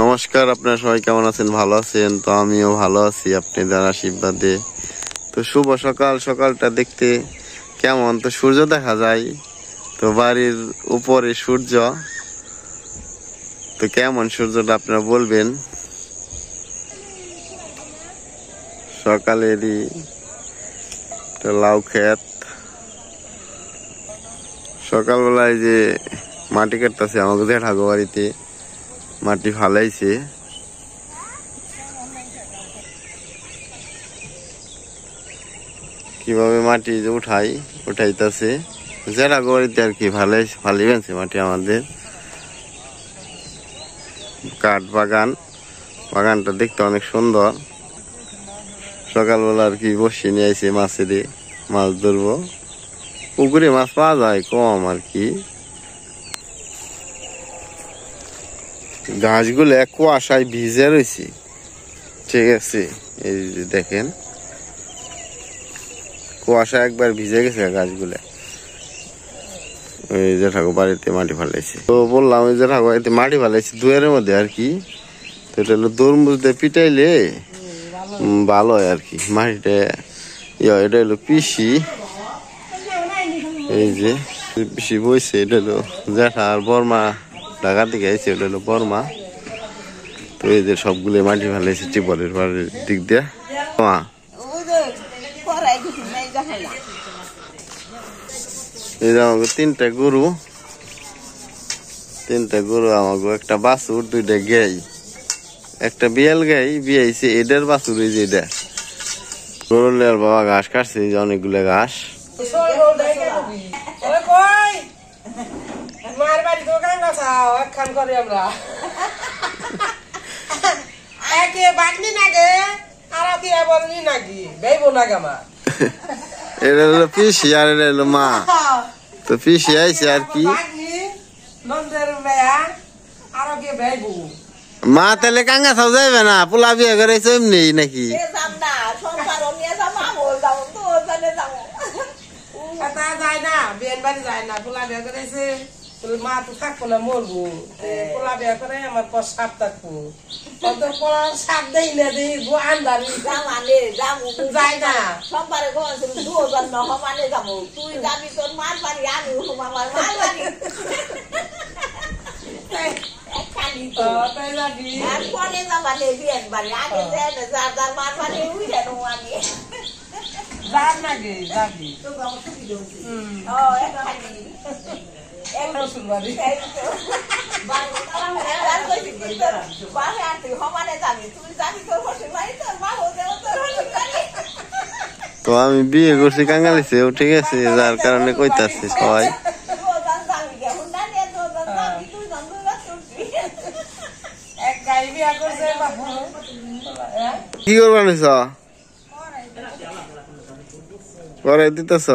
নমস্কার, আপনারা সবাই কেমন আছেন? ভালো আছেন? তো আমিও ভালো আছি আপনাদের আশীর্বাদে। তো শুভ সকাল। সকালটা দেখতে কেমন? তো সূর্য দেখা যায়, তো বাড়ির উপরে সূর্য। তো কেমন সূর্যটা আপনারা বলবেন। সকালেরই লাউ ক্ষেত, সকালবেলায় যে মাটি কাটতেছে আমাকে ঠাকুর বাড়িতে মাটি ফালাইছে। কিভাবে মাটি যে উঠাইতেছে যারা গড়িতে আর কি ফালিবেনছে মাটি। আমাদের কাঠ বাগানটা দেখতে অনেক সুন্দর। সকালবেলা আর কি বসে নিয়ে আইছে মাছের মাছ ধরবো। পুকুরে মাছ পাওয়া যায় কম আর কি। গাছগুলো কুয়াশায় ভিজে রয়েছে, ঠিক আছে। এই যে দেখেন কুয়াশা একবার ভিজে গেছে গাছগুলো। ওই যে ঠাকুর বাড়িতে মাটি ফালাইছে। তো বললাম ওই যে ঠাকুর বাড়িতে মাটি ফালাইছে দুয়ারের মধ্যে আর কি। তো এটা হলো তরমুজ দিয়ে পিটাইলে ভালো হয় আর কি। মাটিটা এটা হলো পিসি, এই যে পিসি বইছে। এটা হলো জ্যাঠা আর বর্মা ঢাকা থেকে আইছে, এটা হলো বর্মা। তো এই যে সবগুলো মাটি ফালাইছে টিপলের বাড়ির দিক দিয়ে। এই যে আমাকে তিনটা গরু আমাকে, একটা বাছুর, দুইটা গাই, একটা বিয়াল গাই বিয়াইছে। এটার বাছুর এই যে এটা গরুলের বাবা ঘাস কাটছে, এই যে অনেকগুলো ঘাস। এটা হলো পিসি আর এটা হলো মা। তো পিসি আইছে আর কি। মা তাহলে কাঙ্গা খাও যাইবে না? পোলা বিয়ে করেছে এমনি নাকি? মা তো থাকবো না, মরবো। পোলা বিয়া করে আমার পর সাপ থাকবো। সাপ দেই না, দিই আন্দারি যাই না। সোমবারে দুজন নহমানে যাবো, তুই যাবি তোর মার বাড়ি, আমি আমার মার বাড়ি। পরে যাবানে বিয়ের বাড়ি, আগে যার যার মার বাড়ি উই যেন আমি যার নাকি যাবি তো আমি বিয়ে করছি কাঙ্গালিছে, ঠিক আছে, যার কারণে কইতাছি সবাই। কি করবা নিছ? করে দিতেছ?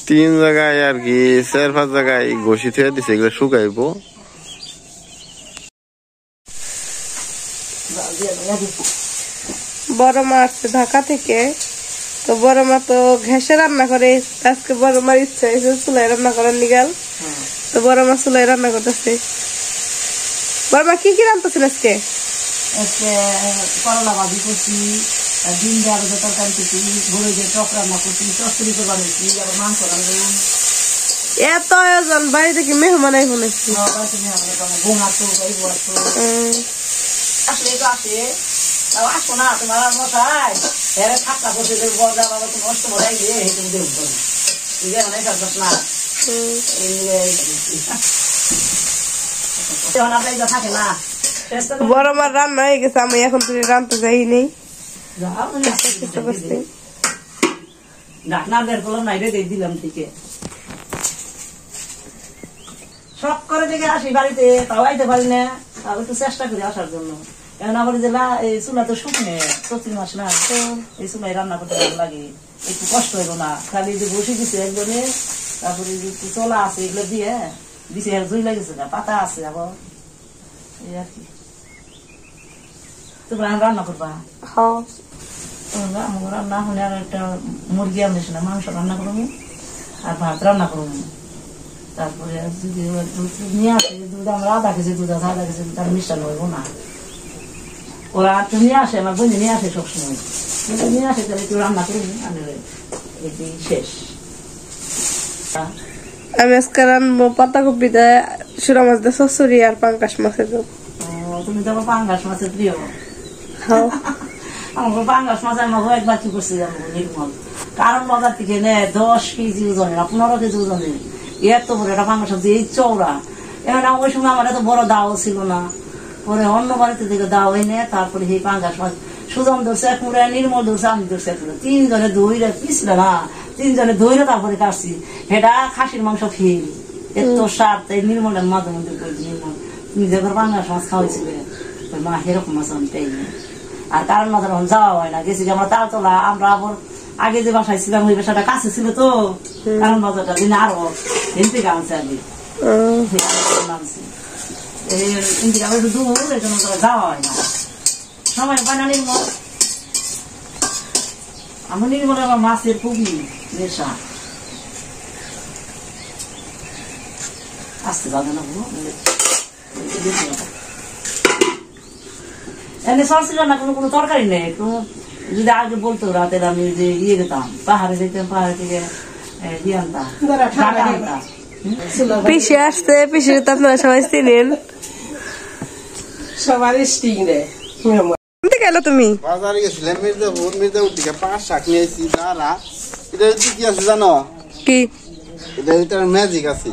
3 জায়গায় আর কি, 4-5 জায়গায় ঘষি থুয়ে দিছে, এগুলো শুকাইবো। বড় মা আসছে ঢাকা থেকে। তো বড় মা তো ঘেসে রান্না করে, আজকে বড় মার ইচ্ছা হয়েছে চুলাই রান্না করার নিগাল। তো বড় মা চুলাই রান্না করতেছে। বড় মা কি কি রান্নাছেন আজকে? করলা ভাজি করছি, ডিম দিয়ে আলু তরকারি করছি, গরু দিয়ে টক রান্না করছি, চচ্চড়ি করবার হয়েছি, আবার মাংস রান্না। এত আয়োজন, বাড়ি থেকে মেহমান শুনেছি। বোমা তো আসলে তো আসে, আসবো না তোমার মশাই ঠাক্কা করছে, বর্দা বাবা তুমি নষ্ট করে তুমি দেখবো না, থাকে না। বড় মার রান্না হয়ে গেছে, আমি এখন তুমি রান্না যাই নেই। ঢাকনা বের করলাম, নাই রে দিলাম থেকে সব করে দেখে আসি বাড়িতে, তাও আইতে পারি না। তাও একটু চেষ্টা করি আসার জন্য। এখন আমার যে এই চুলা তো শুকনে, চৈত্র মাস না, এই চুলাই রান্না করতে ভালো লাগে, একটু কষ্ট হইব না। খালি যে বসে দিচ্ছে একজনে, তারপরে একটু চলা আছে এগুলো দিয়ে দিছে, জুই লাগেছে না, পাতা আছে আবার, এই আর কি। তোমরা রান্না করবা? রান্না হলে আর একটা মুরগি আনিস না, মাংস রান্না করবো আর ভাত রান্না করবো। তারপরে যদি নিয়ে আসে দুধ, আমরা আধা কেজি দুধ আছে, আধা কেজি তার মিষ্টান্ন হইব না। ওরা তো নিয়ে আসে, আমার বোন নিয়ে আসে সবসময়, নিয়ে আসে তাহলে একটু রান্না করি, আমি এটি শেষ। আমি আজকে রান্নবো পাতাকপি দিয়ে সুরা মাছ দিয়ে চচ্চড়ি আর পাঙ্গাস মাছের ঝোল। তুমি তো আমার পাঙ্গাস মাছের প্রিয়। হ্যাঁ আমার পাঙ্গাস মাছ আমাকে একবার কি করছে জানো নির্মল, কারণ বাজার থেকে নেয় 10 কেজি ওজনের, 15 কেজি ওজনের, এত বড় একটা পাঙ্গাস সবজি এই চৌড়া। এখন ওই সময় আমার এত বড় দাও ছিল না, পরে অন্য বাড়িতে থেকে দাও এনে তারপরে সেই পাঙ্গাস মাছ সুজন ধরছে এক মুড়ে, নির্মল ধরছে, আমি ধরছে এক মুড়ে, 3 জনে দইরে পিছলে না, 3 জনে দইরে তারপরে কাটছি। এটা খাসির মাংস ফিল এত স্বাদ। তাই নির্মলের মাঝে মধ্যে করেছি, নির্মল তুমি যে পাঙ্গাস মাছ খাওয়াইছিলে ওই মা সেরকম মাছ আমি তাই না। আর কারণ মাঝে যখন যাওয়া হয় না, গেছি আমরা তালতলা, আমরা আবার আগে যে বাসায় ছিলাম ওই বাসাটা কাছে ছিল তো, কারণ বাজারটা দিন আরো হিন্দি আনছে আগে নামছি হিন্দি আবার একটু দূর, এই জন্য যাওয়া হয় না, সময় পায় না। নির্মল আমার নির্মল আমার মাছের খুবই নেশা। আসতে যাবে না এনে সরছিল না, কোনো তরকারি নেই। একটু যদি আগে বলতো রাতের, আমি যে ইয়ে গেতাম পাহাড়ে যেতাম, পাহাড় থেকে দিয়ে আনতাম, পিসে আসতে, পিসে তো আপনারা সবাই চিনেন। সবার স্টিং রে গেল তুমি বাজারে গেছিলাম মির্জাপুর থেকে 5 শাক নিয়েছি। দাঁড়া, এটা কি আছে জানো? কি এটা ভিতরে ম্যাজিক আছে।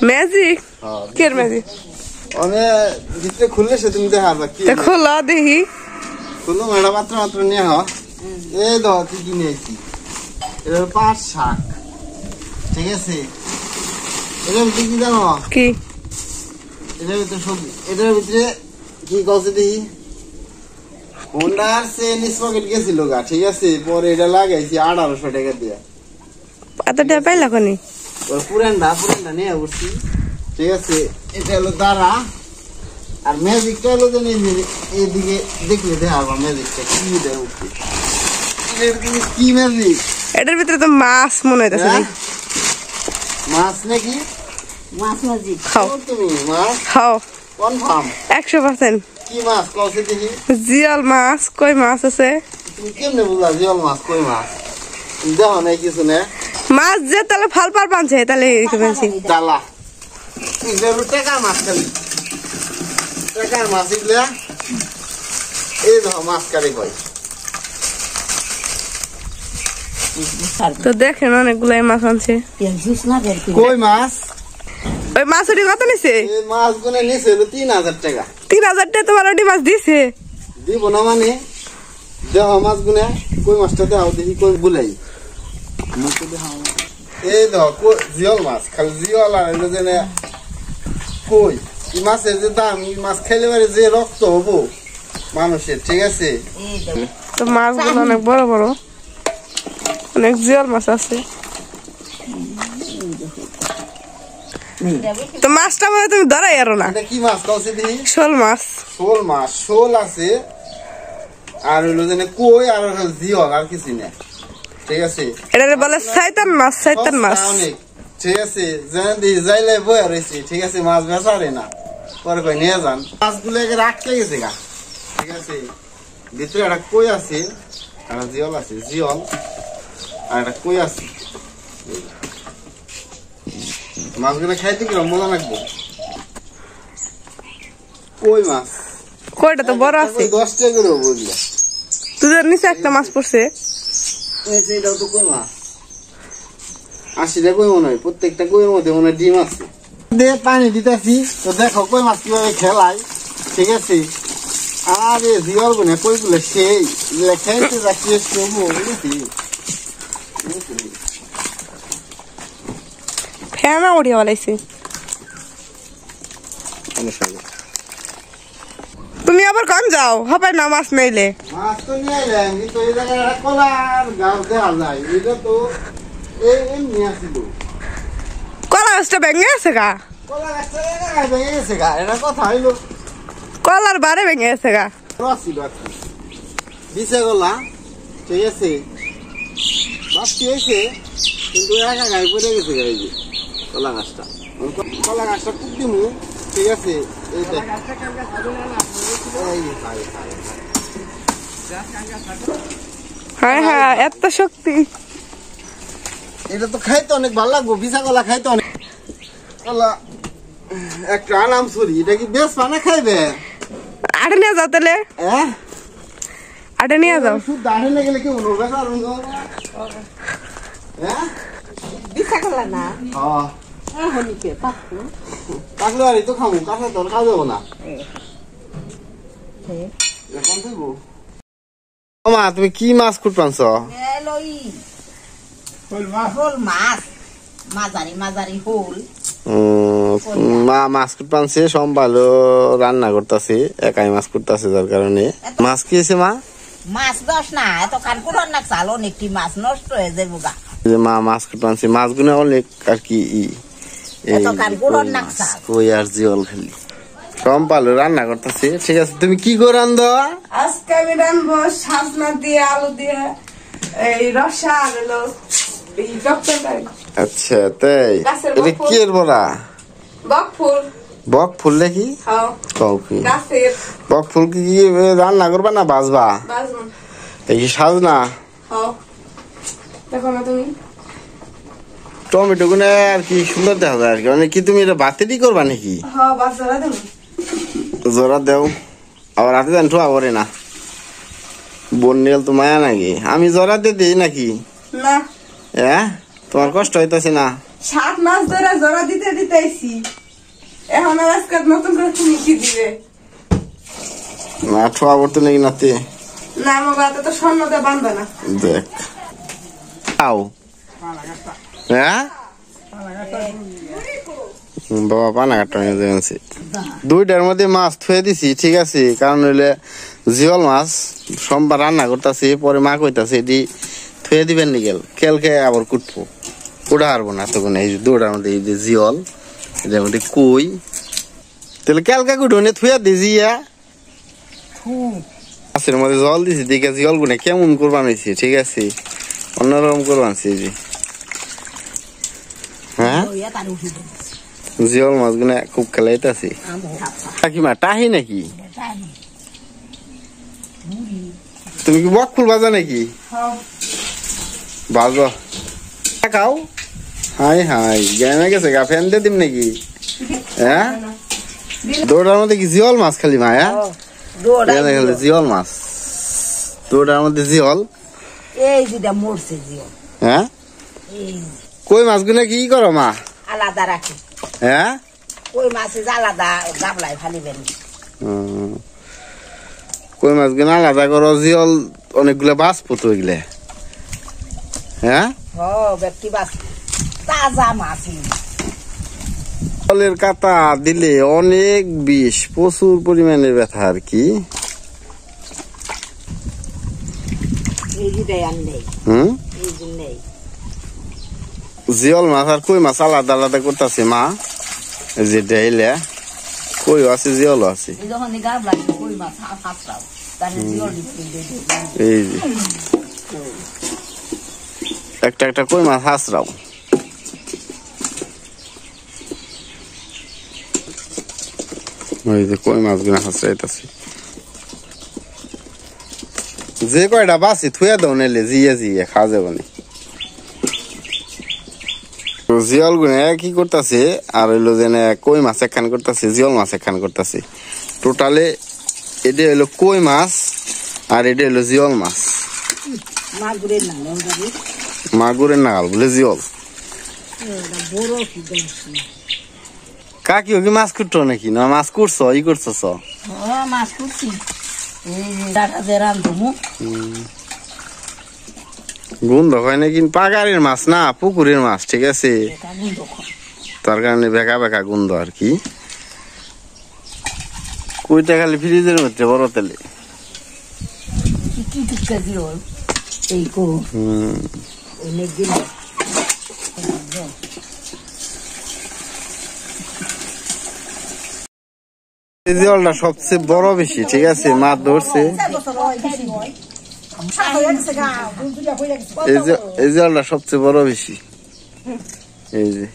ম্যাজিক? কের ম্যাজিক? অনেক ভিতরে খুললে সে তুমি দেখা যাবে কি খোলা দেখি। খুললো মেয়েটা মাত্র নিয়ে হ। এই দাও কি কি নিয়েছি, এটা 5 শাক, ঠিক আছে? এটার ভিতরে কি জানো? কি এটার ভিতরে সবজি, এটার ভিতরে কি কলছে দেখি, হোন্ডার চেইন স্পকেট গেছিল গা, ঠিক আছে? পরে এটা লাগাইছি 1800 টাকা দিয়ে। এতটা পাইলা কোনি? ওর পুরানটা নিয়ে উঠছি, ঠিক আছে? এটা হলো দাঁড়া, আর ম্যাজিকটা হলো যে এইদিকে দেখলে দেখা ম্যাজিকটা কি দেয় উঠছে। কি ম্যাজিক? এটার ভিতরে তো মাছ মনে হইতেছে। মাছ নাকি? মাছ ম্যাজিক খাও তুমি মাছ খাও কনফার্ম 100%। কি মাছ কলছে দেখি? জিয়াল মাছ, কই মাছ আছে। তুমি কেমনে বুঝলা জিয়াল মাছ কই মাছ? তুমি দেখো নাই কিছু না? মাছ যে তাহলে ফাল পার পানছে তাহলে বলছি ডালা টাকার মাছ, খালি টাকার মাছ এগুলা। এই দেখো মাছ কারে কয়। তো দেখেন অনেকগুলাই মাছ আনছে। কই মাছ? ওই মাছ ওটি কত নিছে? এই মাছ গুনে নিছে 3000 টাকা। 3000 টাকা তোমার ওটি মাছ দিছে? দিব না মানে, দেখো মাছ গুনে। কই মাছটা দেখাও দেখি, কই বুলাই। এই দেখো জিয়ল মাছ, খালি জিয়ল। আর এটা যে কই এই মাছের যে দাম, এই মাছ খাইলে পারে যে রক্ত হবো মানুষের, ঠিক আছে? তো মাছগুলো অনেক বড় বড়, অনেক জিয়াল মাছ আছে। তো মাছটা মানে তুমি ধরাই আরো না। এটা কি মাছ কলছে দেখি? শোল মাছ। শোল মাছ, শোল আছে, আর হইলো যে কই, আর হলো জিয়ল, আর কিছু না, ঠিক আছে? এটা বলে শয়তান মাছ, শয়তান মাছ। অনেক, ঠিক আছে? যাইলে বয়া রয়েছে, ঠিক আছে? মাছ বেচারে না, পরে কই নিয়ে যান। মাছগুলো রাখতে গেছে গা, ঠিক আছে? ভিতরে একটা কই আছে, একটা জিয়ল আছে, জিয়ল আর একটা কই আছে। মাছগুলো খাইতে কিরম মজা লাগবে। কই মাছ, কইটা তো বড় আছে। 10 টাকা করে বুঝলে। তোদের নিচে একটা মাছ পড়ছে। এটাও তো কই মাছ। 80 টাকা কই মনে হয়, প্রত্যেকটা কইয়ের মধ্যে মনে হয় ডিম আছে। পানি দিতেছি তো দেখো কই মাছ কিভাবে খেলায়, ঠিক আছে? আরে জিয়াল বনে কইগুলো সেই খেলতে যাচ্ছি ফেনা উড়িয়ে বলাইছে। তুমি আবার কম যাও, হবে না মাছ নাইলে। মাছ তো নিয়ে এলাম, কিন্তু এই জায়গায় একটা কলার গাছ দেখা যায়, এটা তো এমনি আসিল। কলা গাছটা ভেঙে গেছে গা। কলা গাছটা ভেঙে গেছে গা, এটা কথা হইলো। কলার বারে ভেঙে গেছে গা। আসিল আর কি বিছে গলা, ঠিক আছে? মাছ কি হয়েছে, কিন্তু একা গায়ে পড়ে গেছে গা এই যে কলা গাছটা। কলা গাছটা খুব দিমু, ঠিক আছে? এই দেখ। হ্যাঁ হ্যাঁ, এত শক্তি। এটা তো খাইতে অনেক ভালো লাগবো, বিশা কলা খাইতে অনেক কলা। একটা আনাম ছুরি, এটা কি বেশ পানা খাইবে? আটে নিয়ে যাও তাহলে, হ্যাঁ আটে নিয়ে যাও। শুধু দাঁড়ে না গেলে কি হলো? হ্যাঁ বিশা করলা না হ্যাঁ হনিকে পাকু কাকলে আর তো খাবো, কাঁচা তোর খাওয়া যাবো না। এখন তুই মা, তুমি কি মাছ কুটপানছ? লই হোল মাছ মাঝারি মাঝারি হোল মা মাছ কুটপানছে, সম্ভালো রান্না করতেছে, একাই মাছ কুটতেছে, যার কারণে। মাছ কি হয়েছে মা? মাছ দশ না এত কান কুড়ন না চাল অনেকটি মাছ নষ্ট হয়ে যাবো গা। মা মাছ কুটপানছে, মাছগুলো অনেক আর কি এত কান কুড়ন না চাল কই আর জিওল খালি সম্ভালো রান্না করতেছে। ঠিক আছে, তুমি কি করে রান্ধো? আজকে আমি রান্নবো সাজনা দিয়ে, আলু দিয়ে, এই রসা আর হলো এই টকটকাই। আচ্ছা তাই, গাছের এটা বক ফুল। কি এর বড়া? বক ফুল। বক ফুল নাকি? হ্যাঁ, কও কি গাছের বক ফুল কি রান্না করবা না বাজবা? বাজুন। এই কি সাজনা? হ্যাঁ, দেখো না তুমি। টমেটো গুলো আর কি সুন্দর দেখা যায় আর কি। মানে কি তুমি এটা বাতেরই করবা নাকি? হ্যাঁ, বাজারা দেবো। জোড়া দেও, আবার রাতে জান ঠোয়া করে না। বন্যেল তো মায়া নাকি? আমি জোড়া দিয়ে দিই নাকি? না, হ্যাঁ, তোমার কষ্ট হইতেছে না? 7 মাস ধরে জোড়া দিতে দিতেছি, এখন আর আজকে নতুন করে তুমি কি দিবে? না ঠোয়া করতে নাকি নাতে? না, আমার গাতে তো স্বর্ণতে বাঁধবে না। দেখ আও, হ্যাঁ বাবা পানা কাটা নিয়ে যাচ্ছে। দুইটার মধ্যে মাছ থুয়ে দিছি, ঠিক আছে? কারণ হইলে জিওল মাছ সোমবার রান্না করতেছি, পরে মা কইতাছে এটি থুয়ে দিবেন নিগেল, কেলকে আবার কুটবো, কুড়া হারবো না তখন। এই দুটার মধ্যে এই যে জিওল, এটার মধ্যে কই, তাহলে কেলকে কুটবো না থুয়ে দিছি। মাছের মধ্যে জল দিছি, দেখে জিওল গুনে কেমন করবান হয়েছে, ঠিক আছে? অন্যরকম করবানছি এই যে, হ্যাঁ জিওল মাছগুলো খুব খেলাইতেছি। কাকিমা টাহি নাকি? তুমি কি বক ফুল বাজা নাকি? বাজো খাও। হাই হাই গেমে গেছে গা, ফ্যান দিয়ে দিম নাকি? হ্যাঁ, দৌড়ার মধ্যে কি জিওল মাছ খালি মা? হ্যাঁ, জিওল মাছ দৌড়ার মধ্যে জিওল। এই যেটা মরছে জিও, হ্যাঁ, কই মাছগুলো কি করো মা? আলাদা রাখি। হ্যাঁ, কই মাছ আলাদা গাবলায় ফালিবেন। কই মাছগুলো আলাদা করো, জিওল অনেকগুলো বাস পতো এগুলো। হ্যাঁ, ব্যক্তি বাস তাজা মাছ। জলের কাতা দিলে অনেক বিষ, প্রচুর পরিমাণে ব্যথা আর কি। এই যেটাই আর নেই, হুম, এই যে নেই। জিওল মাছ আর কই মাছ আলাদা আলাদা করতেছে মা, যে ডাইলে কই আছে জিওল আছে। এই যখন গাবলায় কই মাছ হাফরাও তাহলে জিও দিতে এই যে একটা একটা কই মাছ হাসরাও। ওই যে কই মাছগুলো হাসরাইতেছে, যে কয়টা বাসি থুয়ে দাও নাইলে জিয়ে জিয়ে খাওয়া যাবে না। জিওল গুনে কি করতেছে, আর হইলো যে কই মাছ একখান করতেছে, জিওল মাছ একখান করতেছে। টোটালে এটা হইলো কই মাছ আর এটা হইলো জিওল মাছ। মাগুরের নাম মাগুরের নাগাল বলে জিওল। বড় কি দেখছি। কাকি কি মাছ কুটছো নাকি? না মাছ কুটছো ই করছস? মাছ কুটছি, এই যে টাকা দিয়ে রান্ধবো। গন্ধ হয় নাকি? পাগারের মাছ না, পুকুরের মাছ, ঠিক আছে? তার কারণে বেকা বেকা গন্ধ আর কি। কইটা খালি ফ্রিজের মধ্যে বড় তেলে কি টুকা দিও এই কো অনেক দিন। এই জিওলটা সবচেয়ে বড় বেশি, ঠিক আছে? মাছ ধরছে এই জিওলটা সবচেয়ে বড় বেশি। এই যে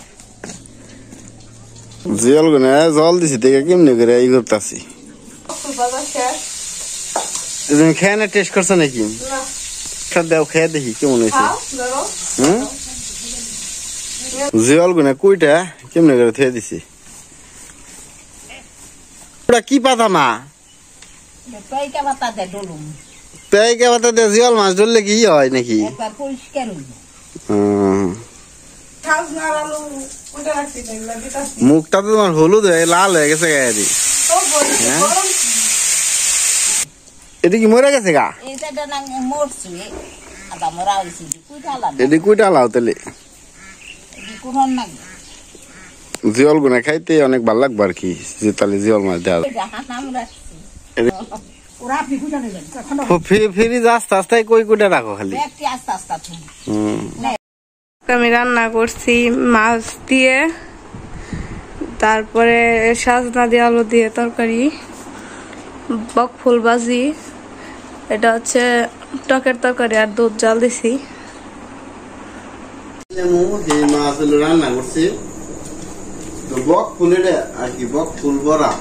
জিয়াল গুনে জল দিছি দেখে কেমনি করে এই করতেছি। তুমি খেয়ে না টেস্ট করছো নাকি? দেও খেয়ে দেখি কেমন হয়েছে। জিয়াল গুনে কুইটা কেমনি করে থুয়ে দিছি। কি পাতা মা? পেঁয়াজা পাতা দিয়ে জিয়াল মাছ ধরলে কি হয় নাকি? মুখটা তো তোমার হলুদ হয়ে লাল হয়ে গেছে গায়ে। এটা কি মরে গেছে গা? এটি কুইটা লাও তাহলে জিয়ল গুনা খাইতে অনেক ভালো লাগবে আর কি। যে তাহলে জিয়ল মাছ দেওয়া ফ্রিজ আস্তে আস্তে কই কুইটা রাখো খালি। আমি রান্না করছি মাছ দিয়ে, তারপরে সাজনা দিয়ে আলু দিয়ে তরকারি, বকফুল ভাজি, এটা হচ্ছে টকের তরকারি আর দুধ জাল দিছি। মাছ রান্না করছি তো বকফুল এটা আর কি, বকফুল বড়া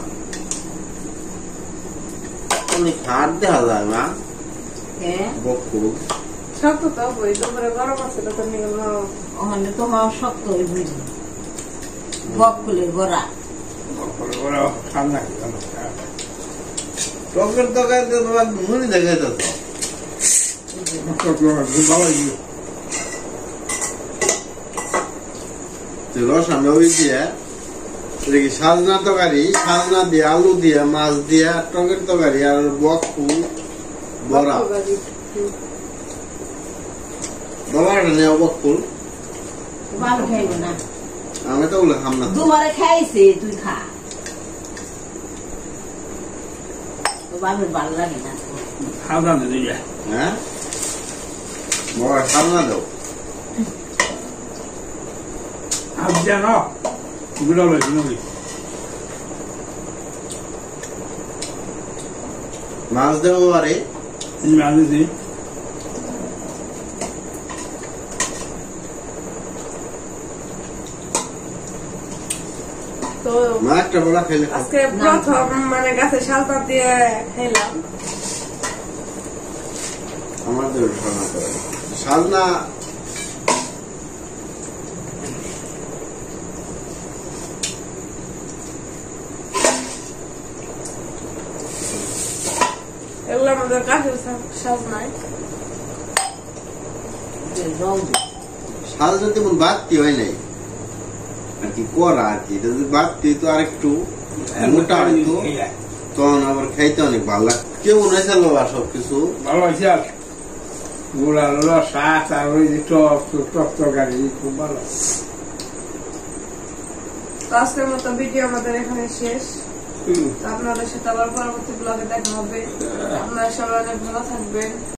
অনেক হাট দেখা যায় মা। বকফুল শক্ত তো হই, তারপরে গরম আছে তো নিয়ে ওখানে তো হওয়া শক্ত হয়ে বুঝি। বকফুলের বড়া টকের তরকারি মুড়ি দেখা যেত। রস আমরা ওই দিয়ে সাজনা তরকারি, সাজনা দিয়ে আলু দিয়ে মাছ দিয়ে টকের তরকারি আর বকফুল বড়া। বাবাটা নেওয়া বকফুল ভালো খাইব না, আমি তো ওগুলো খাম না। দুবারে খাইছে, তুই খা। বাবার ভালো লাগে না। হ্যাঁ বাবা সাজনা দাও। মাছ দেবো বারে তো একটা বড়া খেলে আজকে প্রথম মানে গাছে সাজনা দিয়ে খেলাম। আমাদের সাজনা এগুলো আমাদের গাছের সাজনায় সাজনা তেমন বাড়তি হয় নাই আর কি করা আর কি। যদি বাড়তি তো আর একটু মোটা হইতো তখন আবার খাইতে অনেক ভালো লাগে। কেমন হয়েছে বাবা সবকিছু? ভালো হয়েছে আর গোড়া শাক আর ওই যে টক তরকারি খুব ভালো। আজকের মতো ভিডিও আমাদের এখানে শেষ। আপনাদের সাথে আবার পরবর্তী ব্লগে দেখা হবে। আপনারা সবাই অনেক ভালো থাকবেন।